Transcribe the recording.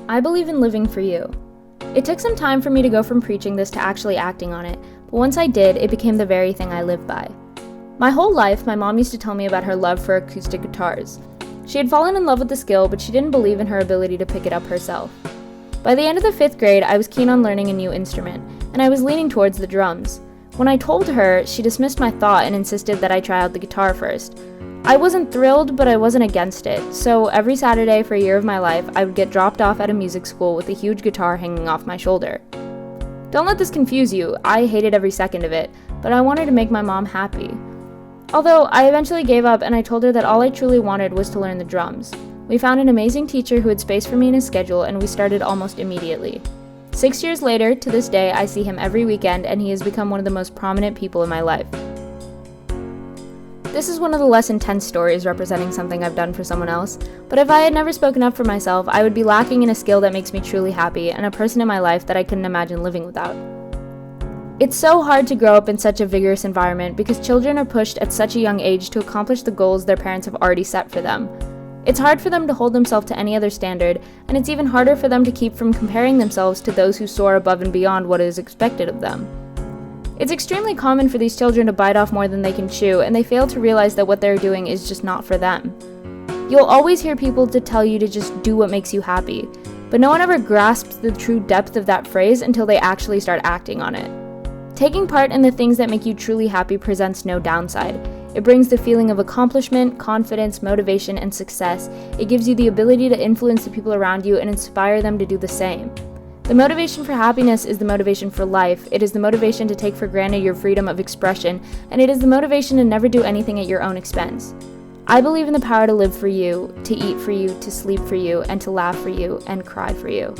I believe in living for you. It took some time for me to go from preaching this to actually acting on it, but once I did, it became the very thing I live by. My whole life, my mom used to tell me about her love for acoustic guitars. She had fallen in love with the skill, but she didn't believe in her ability to pick it up herself. By the end of the 5th grade, I was keen on learning a new instrument, and I was leaning towards the drums. When I told her, she dismissed my thought and insisted that I try out the guitar first. I wasn't thrilled, but I wasn't against it, so every Saturday for a year of my life, I would get dropped off at a music school with a huge guitar hanging off my shoulder. Don't let this confuse you, I hated every second of it, but I wanted to make my mom happy. Although, I eventually gave up and I told her that all I truly wanted was to learn the drums. We found an amazing teacher who had space for me in his schedule, and we started almost immediately. 6 years later, to this day, I see him every weekend, and he has become one of the most prominent people in my life. This is one of the less intense stories representing something I've done for someone else, but if I had never spoken up for myself, I would be lacking in a skill that makes me truly happy and a person in my life that I couldn't imagine living without. It's so hard to grow up in such a vigorous environment because children are pushed at such a young age to accomplish the goals their parents have already set for them. It's hard for them to hold themselves to any other standard, and it's even harder for them to keep from comparing themselves to those who soar above and beyond what is expected of them. It's extremely common for these children to bite off more than they can chew, and they fail to realize that what they're doing is just not for them. You'll always hear people to tell you to just do what makes you happy, but no one ever grasps the true depth of that phrase until they actually start acting on it. Taking part in the things that make you truly happy presents no downside. It brings the feeling of accomplishment, confidence, motivation, and success. It gives you the ability to influence the people around you and inspire them to do the same. The motivation for happiness is the motivation for life. It is the motivation to take for granted your freedom of expression, and it is the motivation to never do anything at your own expense. I believe in the power to live for you, to eat for you, to sleep for you, and to laugh for you, and cry for you.